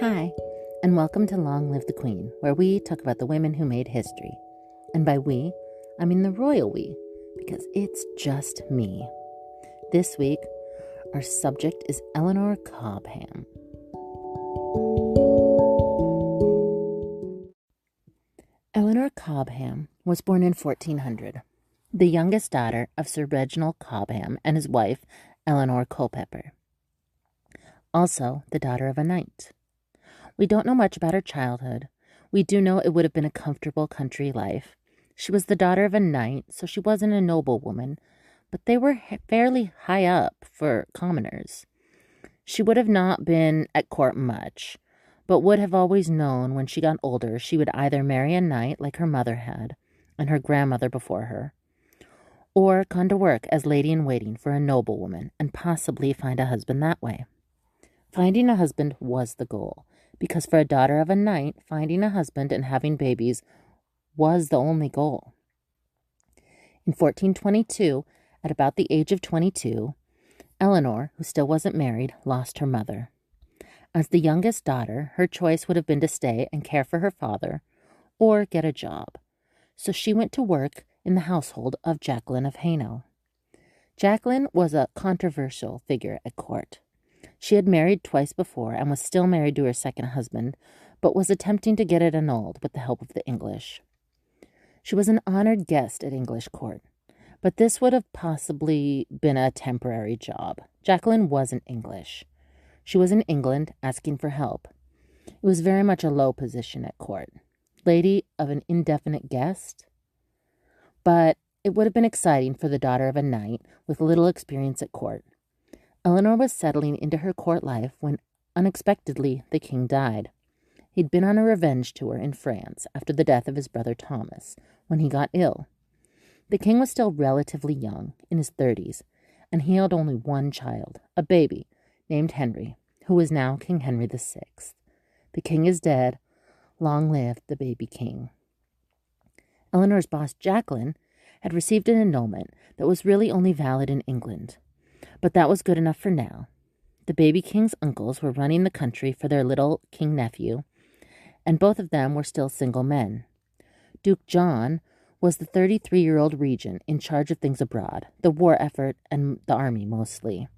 Hi, and welcome to Long Live the Queen, where we talk about the women who made history. And by we, I mean the royal we, because it's just me. This week, our subject is Eleanor Cobham. Eleanor Cobham was born in 1400, the youngest daughter of Sir Reginald Cobham and his wife, Eleanor Cobham, also the daughter of a knight. We don't know much about her childhood. We do know it would have been a comfortable country life. She was the daughter of a knight, so she wasn't a noble woman, but they were fairly high up for commoners. She would have not been at court much, but would have always known when she got older she would either marry a knight like her mother had, and her grandmother before her, or gone to work as lady-in-waiting for a noblewoman and possibly find a husband that way. Finding a husband was the goal, because for a daughter of a knight, finding a husband and having babies was the only goal. In 1422, at about the age of 22, Eleanor, who still wasn't married, lost her mother. As the youngest daughter, her choice would have been to stay and care for her father or get a job. So she went to work in the household of Jacqueline of Hainault. Jacqueline was a controversial figure at court. She had married twice before and was still married to her second husband, but was attempting to get it annulled with the help of the English. She was an honored guest at English court, but this would have possibly been a temporary job. Jacqueline wasn't English. She was in England asking for help. It was very much a low position at court. Lady of an indefinite guest? But it would have been exciting for the daughter of a knight with little experience at court. Eleanor was settling into her court life when, unexpectedly, the king died. He'd been on a revenge tour in France after the death of his brother Thomas, when he got ill. The king was still relatively young, in his 30s, and he had only one child, a baby, named Henry, who was now King Henry VI. The king is dead. Long live the baby king. Eleanor's boss, Jacqueline, had received an annulment that was really only valid in England. But that was good enough for now. The baby king's uncles were running the country for their little king nephew, and both of them were still single men. Duke John was the 33-year-old regent in charge of things abroad, the war effort and the army mostly.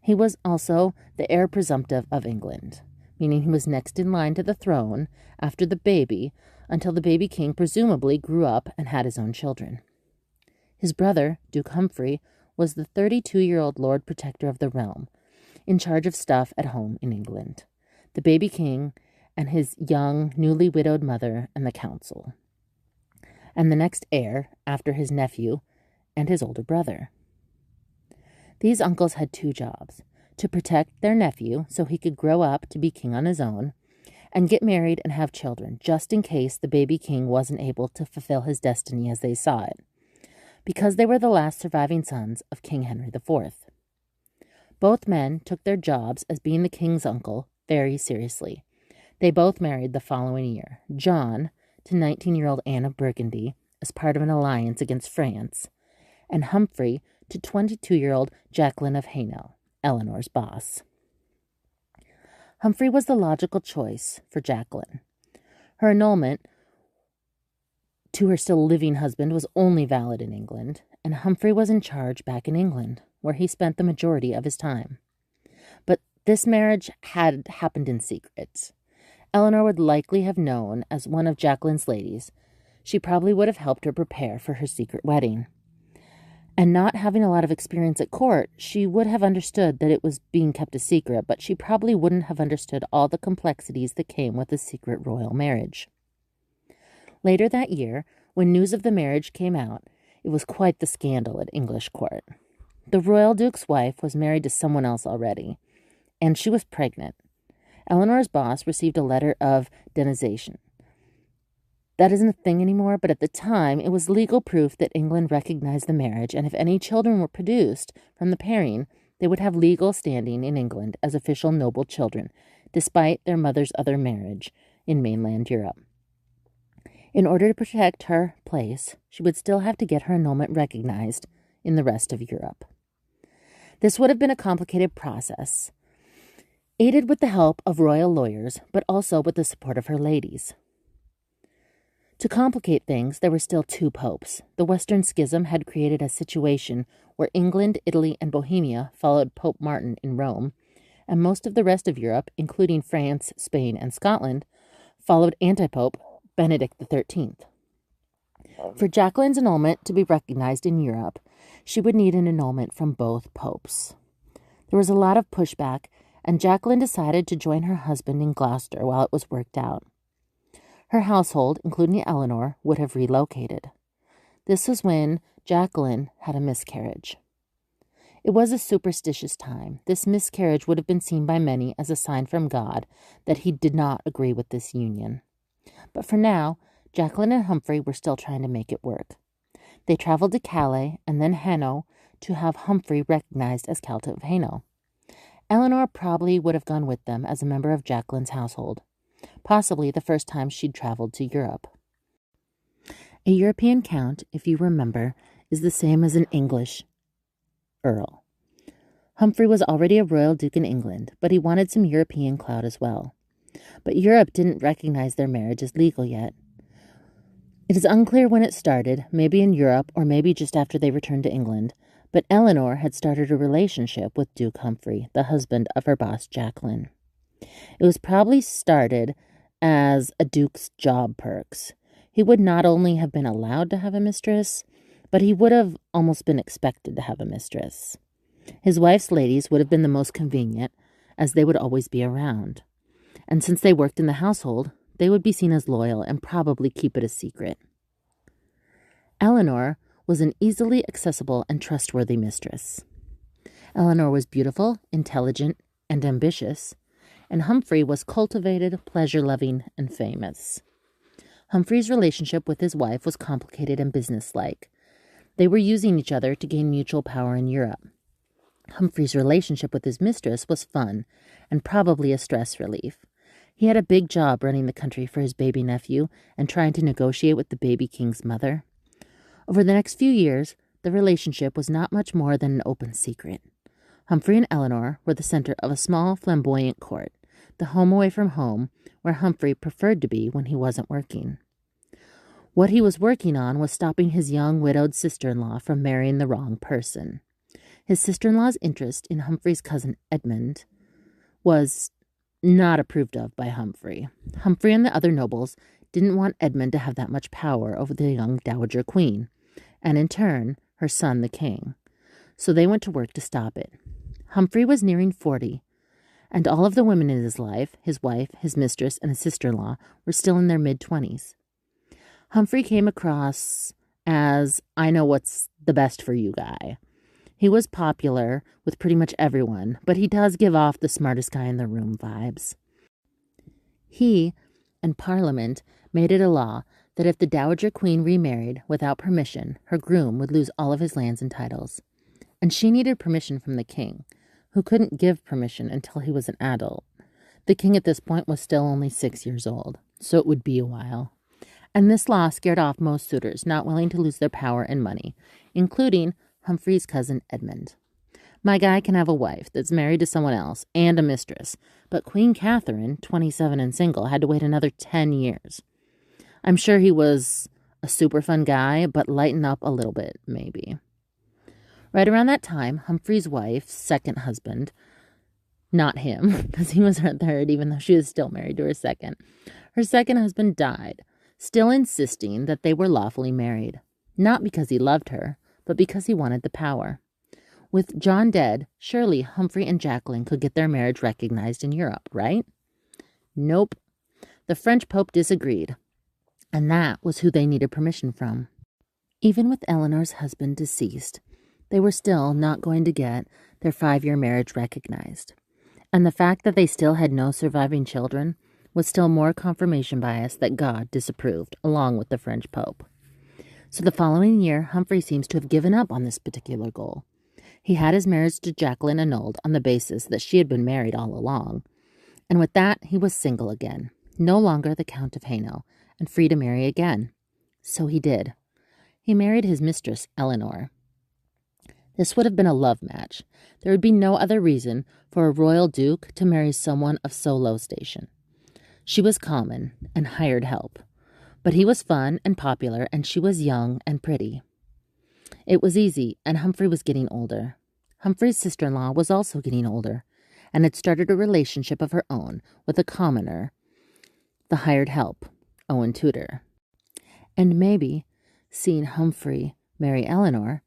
He was also the heir presumptive of England, meaning he was next in line to the throne after the baby until the baby king presumably grew up and had his own children. His brother, Duke Humphrey, was the 32-year-old Lord Protector of the realm, in charge of stuff at home in England, the baby king and his young, newly widowed mother and the council, and the next heir after his nephew and his older brother. These uncles had two jobs: to protect their nephew so he could grow up to be king on his own, and get married and have children, just in case the baby king wasn't able to fulfill his destiny as they saw it, because they were the last surviving sons of King Henry IV. Both men took their jobs as being the king's uncle very seriously. They both married the following year, John to 19-year-old Anne of Burgundy as part of an alliance against France, and Humphrey to 22-year-old Jacqueline of Hainault, Eleanor's boss. Humphrey was the logical choice for Jacqueline. Her annulment to her still living husband was only valid in England, and Humphrey was in charge back in England, where he spent the majority of his time. But this marriage had happened in secret. Eleanor would likely have known as one of Jacqueline's ladies. She probably would have helped her prepare for her secret wedding. And not having a lot of experience at court, she would have understood that it was being kept a secret, but she probably wouldn't have understood all the complexities that came with a secret royal marriage. Later that year, when news of the marriage came out, it was quite the scandal at English court. The royal duke's wife was married to someone else already, and she was pregnant. Eleanor's boss received a letter of denunciation. That isn't a thing anymore, but at the time, it was legal proof that England recognized the marriage, and if any children were produced from the pairing, they would have legal standing in England as official noble children, despite their mother's other marriage in mainland Europe. In order to protect her place, she would still have to get her annulment recognized in the rest of Europe. This would have been a complicated process. aided with the help of royal lawyers, but also with the support of her ladies. To complicate things, there were still two popes. The Western Schism had created a situation where England, Italy, and Bohemia followed Pope Martin in Rome, and most of the rest of Europe, including France, Spain, and Scotland, followed anti-pope Benedict XIII. For Jacqueline's annulment to be recognized in Europe, she would need an annulment from both popes. There was a lot of pushback, and Jacqueline decided to join her husband in Gloucester while it was worked out. Her household, including Eleanor, would have relocated. This was when Jacqueline had a miscarriage. It was a superstitious time. This miscarriage would have been seen by many as a sign from God that he did not agree with this union. But for now, Jacqueline and Humphrey were still trying to make it work. They traveled to Calais and then Hainaut to have Humphrey recognized as Count of Hainaut. Eleanor probably would have gone with them as a member of Jacqueline's household, possibly the first time she'd traveled to Europe. A European count, if you remember, is the same as an English earl. Humphrey was already a royal duke in England, but he wanted some European clout as well. But Europe didn't recognize their marriage as legal yet. It is unclear when it started, maybe in Europe or maybe just after they returned to England, but Eleanor had started a relationship with Duke Humphrey, the husband of her boss Jacqueline. It was probably started as a duke's job perks. He would not only have been allowed to have a mistress, but he would have almost been expected to have a mistress. His wife's ladies would have been the most convenient, as they would always be around. And since they worked in the household, they would be seen as loyal and probably keep it a secret. Eleanor was an easily accessible and trustworthy mistress. Eleanor was beautiful, intelligent, and ambitious, and Humphrey was cultivated, pleasure-loving, and famous. Humphrey's relationship with his wife was complicated and businesslike. They were using each other to gain mutual power in Europe. Humphrey's relationship with his mistress was fun and probably a stress relief. He had a big job running the country for his baby nephew and trying to negotiate with the baby king's mother. Over the next few years, the relationship was not much more than an open secret. Humphrey and Eleanor were the center of a small, flamboyant court, the home away from home, where Humphrey preferred to be when he wasn't working. What he was working on was stopping his young widowed sister-in-law from marrying the wrong person. His sister-in-law's interest in Humphrey's cousin Edmund was not approved of by Humphrey. Humphrey and the other nobles didn't want Edmund to have that much power over the young dowager queen, and in turn, her son the king. So they went to work to stop it. Humphrey was nearing 40, and all of the women in his life, his wife, his mistress, and his sister-in-law, were still in their mid-20s. Humphrey came across as, I know what's the best for you guy. He was popular with pretty much everyone, but he does give off the smartest guy in the room vibes. He and Parliament made it a law that if the Dowager Queen remarried without permission, her groom would lose all of his lands and titles. And she needed permission from the king, who couldn't give permission until he was an adult. The king at this point was still only 6 years old, so it would be a while. And this law scared off most suitors not willing to lose their power and money, including Humphrey's cousin Edmund. My guy can have a wife that's married to someone else and a mistress, but Queen Catherine, 27 and single, had to wait another 10 years. I'm sure he was a super fun guy, but lighten up a little bit, maybe. Right around that time, Humphrey's wife's second husband, not him, because he was her third, even though she was still married to her second husband died, still insisting that they were lawfully married, not because he loved her, but because he wanted the power. With John dead, surely Humphrey and Jacqueline could get their marriage recognized in Europe, right? Nope. The French Pope disagreed, and that was who they needed permission from. Even with Eleanor's husband deceased, they were still not going to get their 5-year marriage recognized. And the fact that they still had no surviving children was still more confirmation bias that God disapproved, along with the French Pope. So the following year, Humphrey seems to have given up on this particular goal. He had his marriage to Jacqueline annulled on the basis that she had been married all along. And with that, he was single again, no longer the Count of Hainaut, and free to marry again. So he did. He married his mistress, Eleanor. This would have been a love match. There would be no other reason for a royal duke to marry someone of so low station. She was common and hired help, but he was fun and popular, and she was young and pretty. It was easy, and Humphrey was getting older. Humphrey's sister-in-law was also getting older, and had started a relationship of her own with a commoner, the hired help, Owen Tudor. And maybe seeing Humphrey marry Eleanor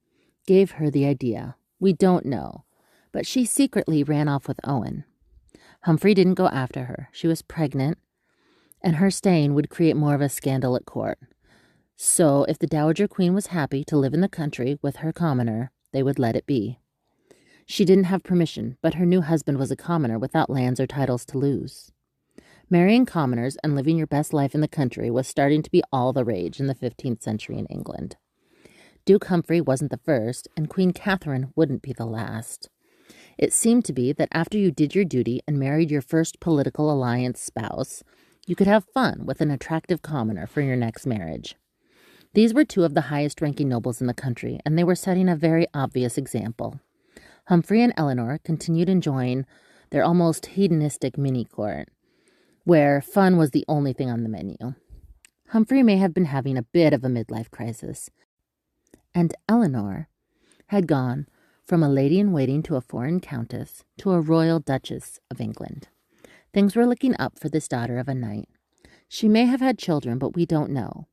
gave her the idea. We don't know, but she secretly ran off with Owen. Humphrey didn't go after her. She was pregnant, and her staying would create more of a scandal at court. So if the Dowager Queen was happy to live in the country with her commoner, they would let it be. She didn't have permission, but her new husband was a commoner without lands or titles to lose. Marrying commoners and living your best life in the country was starting to be all the rage in the 15th century in England. Duke Humphrey wasn't the first, and Queen Catherine wouldn't be the last. It seemed to be that after you did your duty and married your first political alliance spouse, you could have fun with an attractive commoner for your next marriage. These were two of the highest-ranking nobles in the country, and they were setting a very obvious example. Humphrey and Eleanor continued enjoying their almost hedonistic mini-court, where fun was the only thing on the menu. Humphrey may have been having a bit of a midlife crisis, and Eleanor had gone from a lady-in-waiting to a foreign countess to a Royal Duchess of England. Things were looking up for this daughter of a knight. She may have had children, but we don't know.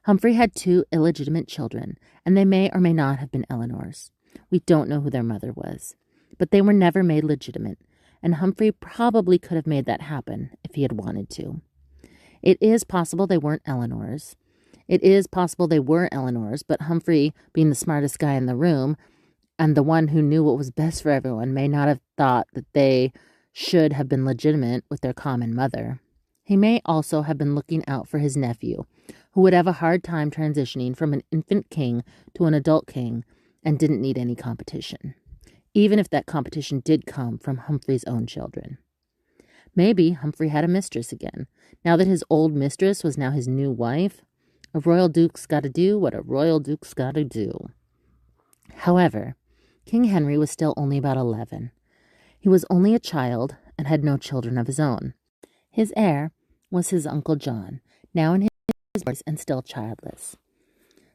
Humphrey had 2 illegitimate children, and they may or may not have been Eleanor's. We don't know who their mother was, but they were never made legitimate, and Humphrey probably could have made that happen if he had wanted to. It is possible they weren't Eleanor's. It is possible they were Eleanor's, but Humphrey, being the smartest guy in the room and the one who knew what was best for everyone, may not have thought that they should have been legitimate with their common mother. He may also have been looking out for his nephew, who would have a hard time transitioning from an infant king to an adult king and didn't need any competition, even if that competition did come from Humphrey's own children. Maybe Humphrey had a mistress again. Now that his old mistress was now his new wife, a royal duke's got to do what a royal duke's got to do. However, King Henry was still only about 11. He was only a child and had no children of his own. His heir was his uncle John, now in his 40s and still childless.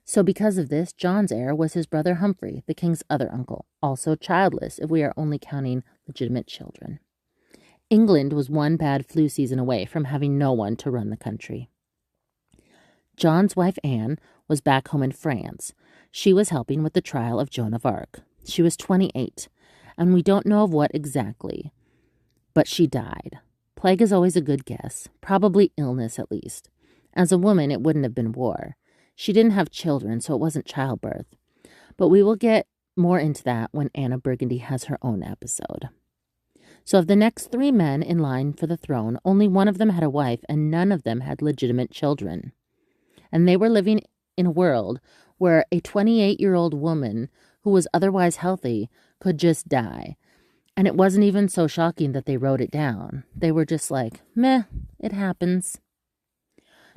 So because of this, John's heir was his brother Humphrey, the king's other uncle, also childless if we are only counting legitimate children. England was one bad flu season away from having no one to run the country. John's wife Anne was back home in France. She was helping with the trial of Joan of Arc. She was 28, and we don't know of what exactly, but she died. Plague is always a good guess, probably illness at least. As a woman, it wouldn't have been war. She didn't have children, so it wasn't childbirth. But we will get more into that when Anne of Burgundy has her own episode. So of the next 3 men in line for the throne, only one of them had a wife, and none of them had legitimate children. And they were living in a world where a 28-year-old woman who was otherwise healthy could just die. And it wasn't even so shocking that they wrote it down. They were just like, meh, it happens.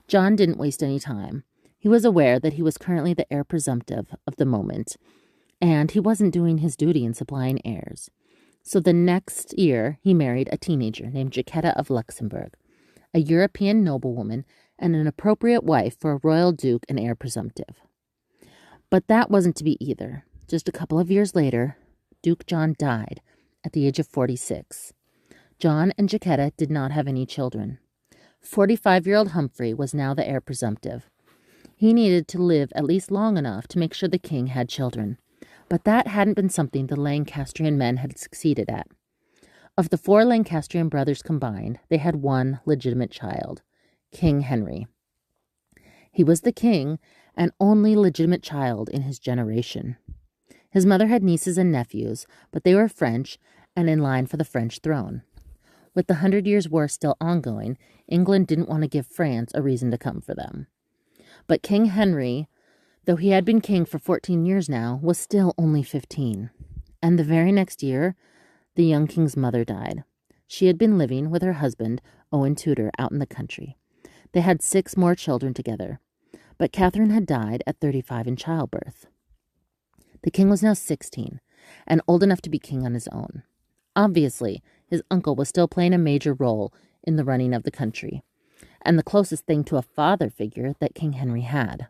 John didn't waste any time. He was aware that he was currently the heir presumptive of the moment, and he wasn't doing his duty in supplying heirs. So the next year, he married a teenager named Jacquetta of Luxembourg, a European noblewoman and an appropriate wife for a royal duke and heir presumptive. But that wasn't to be either. Just a couple of years later, Duke John died at the age of 46. John and Jacquetta did not have any children. 45-year-old Humphrey was now the heir presumptive. He needed to live at least long enough to make sure the king had children, but that hadn't been something the Lancastrian men had succeeded at. Of the 4 Lancastrian brothers combined, they had one legitimate child, King Henry. He was the king and only legitimate child in his generation. His mother had nieces and nephews, but they were French and in line for the French throne. With the 100 Years' War still ongoing, England didn't want to give France a reason to come for them. But King Henry, though he had been king for 14 years now, was still only 15. And the very next year, the young king's mother died. She had been living with her husband, Owen Tudor, out in the country. They had 6 more children together, but Catherine had died at 35 in childbirth. The king was now 16, and old enough to be king on his own. Obviously, his uncle was still playing a major role in the running of the country, and the closest thing to a father figure that King Henry had.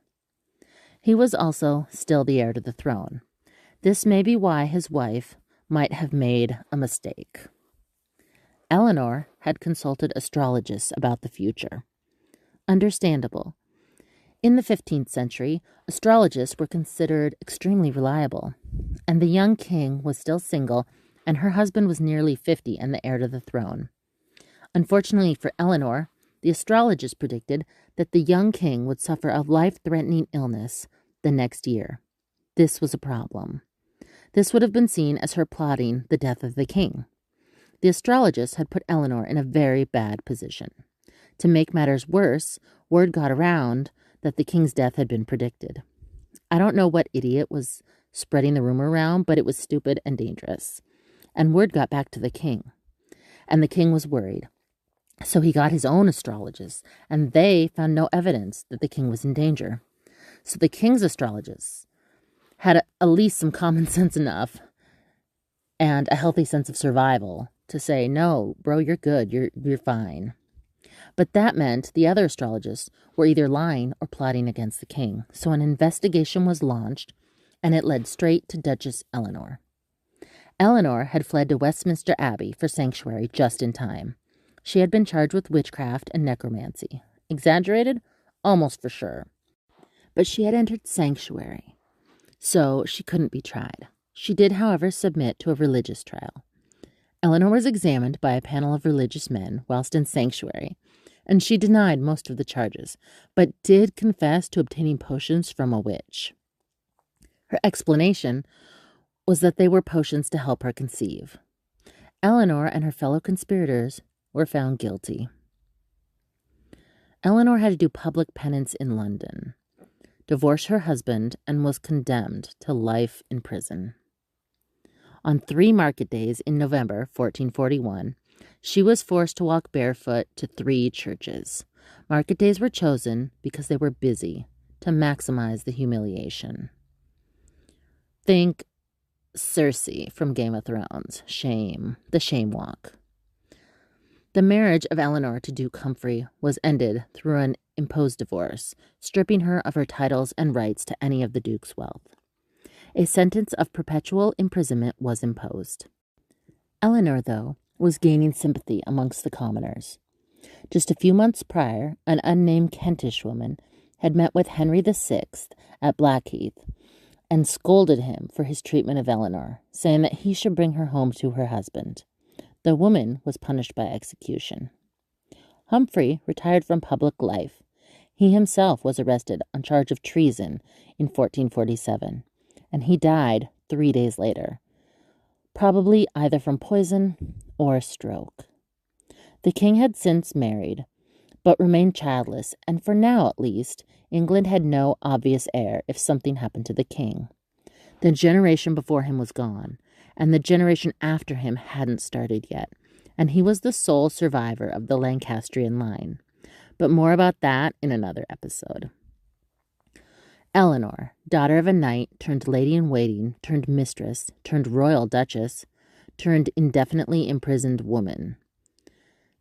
He was also still the heir to the throne. This may be why his wife might have made a mistake. Eleanor had consulted astrologists about the future. Understandable. In the 15th century, astrologists were considered extremely reliable, and the young king was still single, and her husband was nearly 50 and the heir to the throne. Unfortunately for Eleanor, the astrologists predicted that the young king would suffer a life-threatening illness the next year. This was a problem. This would have been seen as her plotting the death of the king. The astrologists had put Eleanor in a very bad position. To make matters worse, word got around that the king's death had been predicted. I don't know what idiot was spreading the rumor around, but it was stupid and dangerous. And word got back to the king. And the king was worried. So he got his own astrologists, and they found no evidence that the king was in danger. So the king's astrologists had at least some common sense enough and a healthy sense of survival to say, no, bro, you're good, you're fine. But that meant the other astrologists were either lying or plotting against the king. So an investigation was launched, and it led straight to Duchess Eleanor. Eleanor had fled to Westminster Abbey for sanctuary just in time. She had been charged with witchcraft and necromancy. Exaggerated? Almost for sure. But she had entered sanctuary, so she couldn't be tried. She did, however, submit to a religious trial. Eleanor was examined by a panel of religious men whilst in sanctuary, and she denied most of the charges, but did confess to obtaining potions from a witch. Her explanation was that they were potions to help her conceive. Eleanor and her fellow conspirators were found guilty. Eleanor had to do public penance in London, divorce her husband, and was condemned to life in prison. On 3 market days in November 1441, she was forced to walk barefoot to 3 churches. Market days were chosen because they were busy to maximize the humiliation. Think Cersei from Game of Thrones, the shame walk. The marriage of Eleanor to Duke Humphrey was ended through an imposed divorce, stripping her of her titles and rights to any of the Duke's wealth. A sentence of perpetual imprisonment was imposed. Eleanor, though, was gaining sympathy amongst the commoners. Just a few months prior, an unnamed Kentish woman had met with Henry VI at Blackheath and scolded him for his treatment of Eleanor, saying that he should bring her home to her husband. The woman was punished by execution. Humphrey retired from public life. He himself was arrested on charge of treason in 1447, and he died 3 days later, probably either from poison or a stroke. The king had since married, but remained childless, and for now at least, England had no obvious heir if something happened to the king. The generation before him was gone, and the generation after him hadn't started yet, and he was the sole survivor of the Lancastrian line. But more about that in another episode. Eleanor, daughter of a knight, turned lady-in-waiting, turned mistress, turned royal duchess, turned indefinitely imprisoned woman.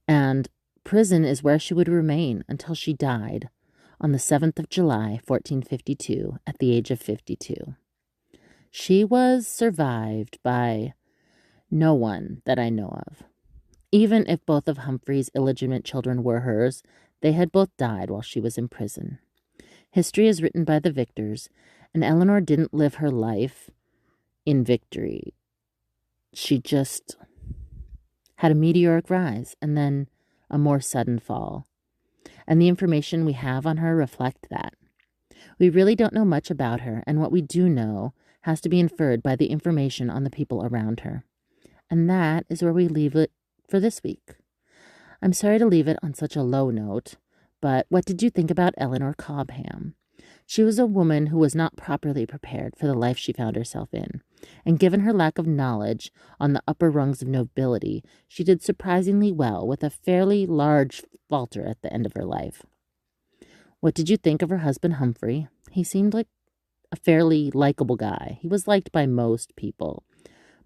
And prison is where she would remain until she died on the 7th of July, 1452, at the age of 52. She was survived by no one that I know of. Even if both of Humphrey's illegitimate children were hers, they had both died while she was in prison. History is written by the victors, and Eleanor didn't live her life in victory. She just had a meteoric rise and then a more sudden fall. And the information we have on her reflect that. We really don't know much about her, and what we do know has to be inferred by the information on the people around her. And that is where we leave it for this week. I'm sorry to leave it on such a low note, but what did you think about Eleanor Cobham? She was a woman who was not properly prepared for the life she found herself in, and given her lack of knowledge on the upper rungs of nobility, she did surprisingly well with a fairly large falter at the end of her life. What did you think of her husband Humphrey? He seemed like a fairly likable guy. He was liked by most people.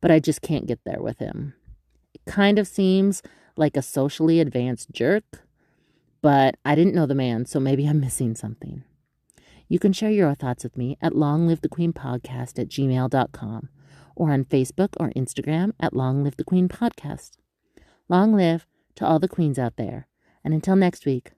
but I just can't get there with him. It kind of seems like a socially advanced jerk, but I didn't know the man, so maybe I'm missing something. You can share your thoughts with me at longlivethequeenpodcast@gmail.com or on Facebook or Instagram at Long Live the Queen Podcast. Long live to all the queens out there, and until next week,